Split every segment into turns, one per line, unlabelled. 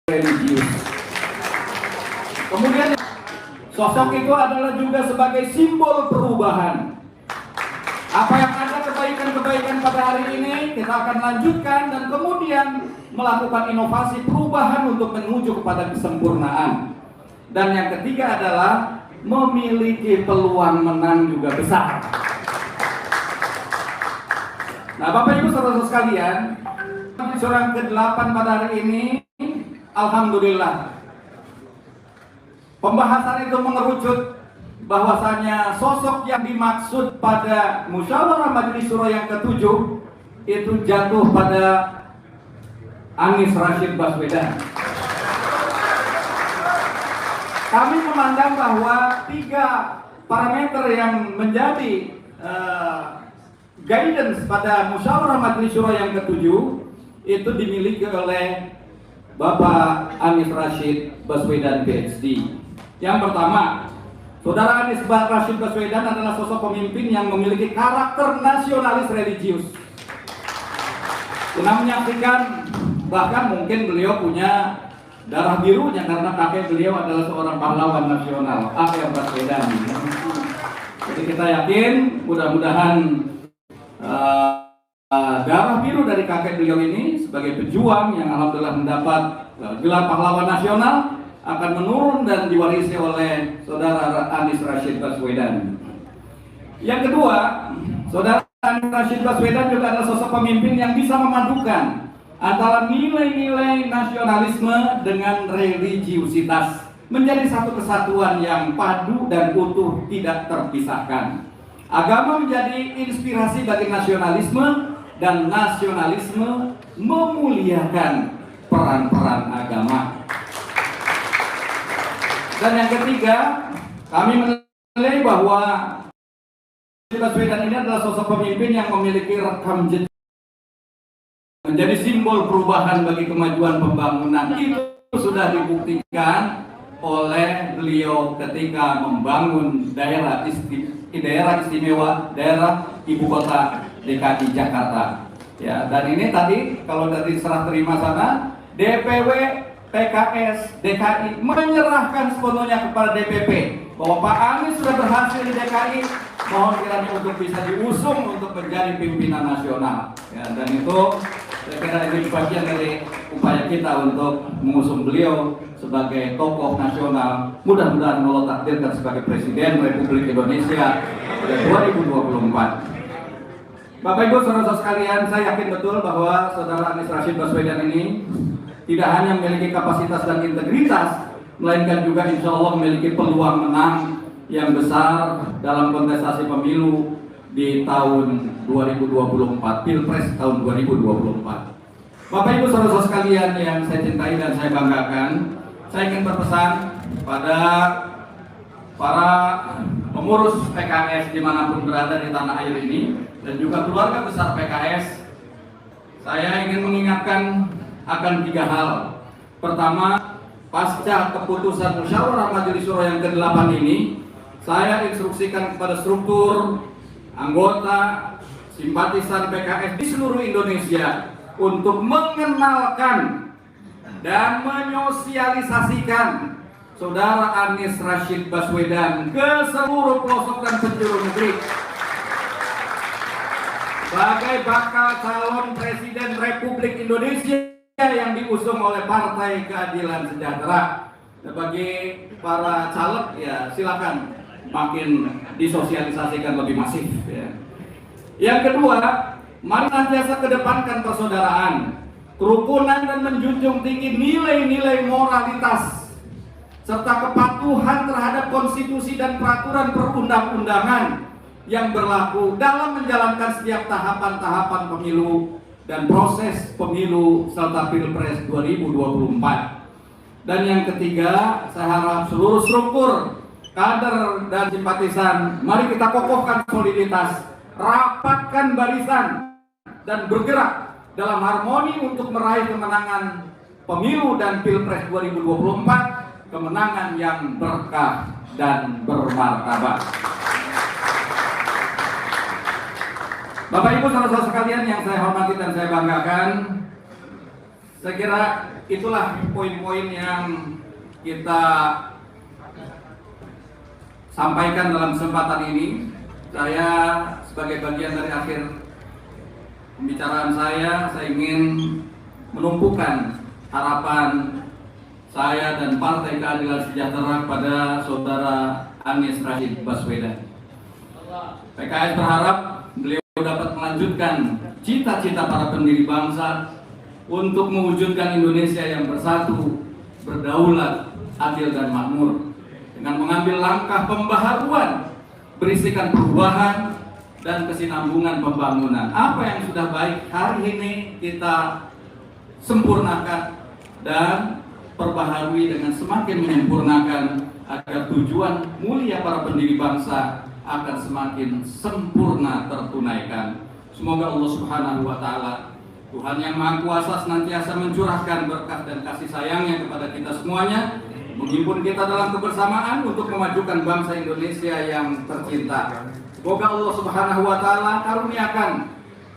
religius. Kemudian sosok itu adalah juga sebagai simbol perubahan. Apa yang ada kebaikan-kebaikan pada hari ini kita akan lanjutkan dan kemudian melakukan inovasi perubahan untuk menuju kepada kesempurnaan. Dan yang ketiga adalah memiliki peluang menang juga besar. Nah, Bapak Ibu saudara sekalian, surah ke-8 pada hari ini, alhamdulillah, pembahasan itu mengerucut bahwasanya sosok yang dimaksud pada musyawarah majelis syuro yang ke-7 itu jatuh pada Anies Rashid Baswedan. Kami memandang bahwa 3 parameter yang menjadi guidance pada musyawarah majelis syuro yang ke-7 itu dimiliki oleh Bapak Anies Rashid Baswedan PhD. Yang pertama, Saudara Anies Rashid Baswedan adalah sosok pemimpin yang memiliki karakter nasionalis religius. Kita menyaksikan bahkan mungkin beliau punya darah birunya karena kakek beliau adalah seorang pahlawan nasional, A.R. Baswedan. Jadi kita yakin mudah-mudahan darah biru dari kakek beliau ini sebagai pejuang yang alhamdulillah mendapat gelar pahlawan nasional akan menurun dan diwarisi oleh Saudara Anies Rashid Baswedan. Yang kedua, Saudara Anies Rashid Baswedan juga adalah sosok pemimpin yang bisa memadukan antara nilai-nilai nasionalisme dengan religiusitas menjadi satu kesatuan yang padu dan utuh, tidak terpisahkan. Agama menjadi inspirasi bagi nasionalisme dan nasionalisme memuliakan peran-peran agama. Dan yang ketiga, kami menilai bahwa Baswedan ini adalah sosok pemimpin yang memiliki rekam jejak menjadi simbol perubahan bagi kemajuan pembangunan. Itu sudah dibuktikan oleh beliau ketika membangun daerah istimewa, daerah ibu kota DKI Jakarta. Ya, dan ini tadi kalau dari serah terima sana, DPW PKS DKI menyerahkan sepenuhnya kepada DPP bahwa Pak Anies sudah berhasil di DKI, mohon kiranya untuk bisa diusung untuk menjadi pimpinan nasional. Ya, dan itu saya kira ini bagian dari upaya kita untuk mengusung beliau sebagai tokoh nasional. Mudah-mudahan Allah takdirkan sebagai Presiden Republik Indonesia pada 2024. Bapak Ibu saudara sekalian, saya yakin betul bahwa Saudara Anies Rashid Baswedan ini tidak hanya memiliki kapasitas dan integritas, melainkan juga insya Allah memiliki peluang menang yang besar dalam kontestasi pemilu di tahun 2024, Pilpres tahun 2024. Bapak Ibu saudara sekalian yang saya cintai dan saya banggakan, saya ingin berpesan pada para pengurus PKS dimanapun berada di tanah air ini dan juga keluarga besar PKS. Saya ingin mengingatkan akan 3 hal. Pertama, pasca keputusan musyawarah majelis syuro yang ke-8 ini, saya instruksikan kepada struktur anggota simpatisan PKS di seluruh Indonesia untuk mengenalkan dan menyosialisasikan Saudara Anies Rashid Baswedan ke seluruh pelosok dan penjuru negeri sebagai bakal calon Presiden Republik Indonesia yang diusung oleh Partai Keadilan Sejahtera. Bagi para caleg ya silakan makin disosialisasikan lebih masif ya. Yang kedua, mari senantiasa kedepankan persaudaraan, kerukunan dan menjunjung tinggi nilai-nilai moralitas serta kepatuhan terhadap konstitusi dan peraturan perundang-undangan yang berlaku dalam menjalankan setiap tahapan-tahapan pemilu dan proses pemilu serta Pilpres 2024. Dan yang ketiga, saya harap seluruh struktur, kader dan simpatisan, mari kita kokohkan soliditas, rapatkan barisan, dan bergerak dalam harmoni untuk meraih kemenangan pemilu dan Pilpres 2024, kemenangan yang berkah dan bermartabat. Bapak Ibu saudara sekalian yang saya hormati dan saya banggakan, saya kira itulah poin-poin yang kita sampaikan dalam kesempatan ini. Saya sebagai bagian dari akhir pembicaraan saya ingin menumpukan harapan saya dan Partai Keadilan Sejahtera kepada Saudara Anies Rashid Baswedan. PKS berharap beliau dapat melanjutkan cita-cita para pendiri bangsa untuk mewujudkan Indonesia yang bersatu, berdaulat, adil dan makmur, dengan mengambil langkah pembaharuan berisikan perubahan dan kesinambungan pembangunan. Apa yang sudah baik hari ini kita sempurnakan dan perbaharui dengan semakin menyempurnakan agar tujuan mulia para pendiri bangsa akan semakin sempurna tertunaikan. Semoga Allah Subhanahu wa Ta'ala, Tuhan yang Maha Kuasa, senantiasa mencurahkan berkah dan kasih sayangnya kepada kita semuanya, menghimpun kita dalam kebersamaan untuk memajukan bangsa Indonesia yang tercinta. Semoga Allah Subhanahu wa Ta'ala karuniakan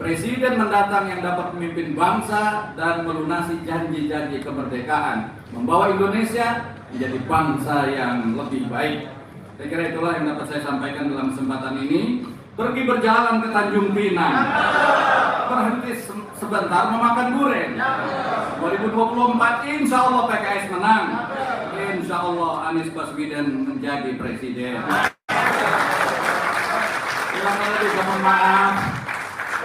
presiden mendatang yang dapat memimpin bangsa dan melunasi janji-janji kemerdekaan, membawa Indonesia menjadi bangsa yang lebih baik. Saya kira itulah yang dapat saya sampaikan dalam kesempatan ini. Pergi berjalan ke Tanjung Pinang, berhenti sebentar memakan durian. 2024 insya Allah PKS menang, insya Allah Anies Baswedan menjadi presiden. Kurang lebih mohon maaf.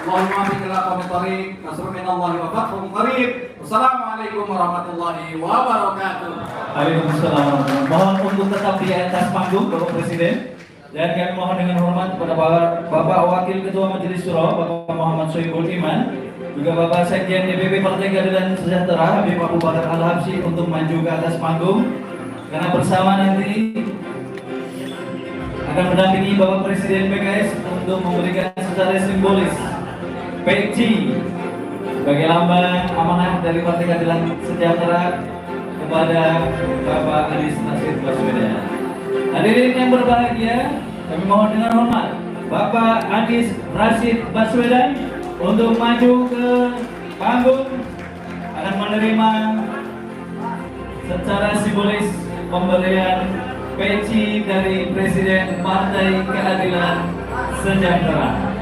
Allahumma biqila qawmi nasruminallahi wa fathun qarib. Wassalamualaikum warahmatullahi wabarakatuh.
Waalaikumsalam. Mohon untuk tetap di atas panggung Bapak Presiden, dan kami mohon dengan hormat kepada Bapak Wakil Ketua Majelis Syuro Bapak Muhammad Soebul Iman, juga Bapak Sekjen DPP Partai Keadilan Sejahtera Habib Abu Bakar Al-Habsyi untuk maju ke atas panggung, karena bersama nanti akan mendampingi Bapak Presiden PKS untuk memberikan secara simbolis peci sebagai lambang amanah dari Partai Keadilan Sejahtera kepada Bapak Anies Rashid Baswedan. Hadirin yang berbahagia, kami mohon dengan hormat Bapak Anies Rashid Baswedan untuk maju ke panggung, akan menerima secara simbolis pemberian peci dari Presiden Partai Keadilan Sejahtera.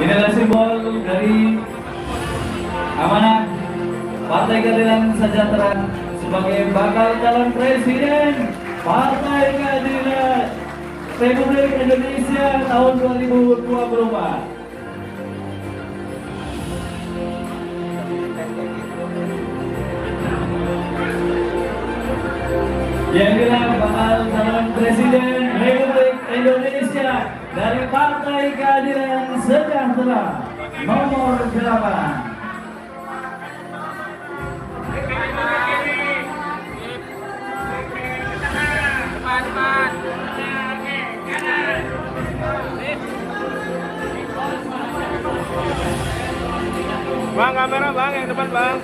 Inilah simbol dari amanah Partai Keadilan Sejahtera sebagai bakal calon presiden Partai Keadilan Republik Indonesia tahun 2024. Yang bakal calon presiden Republik Indonesia dari Partai Keadilan Sejahtera nomor 8.
Bang, kamera bang, yang depan bang.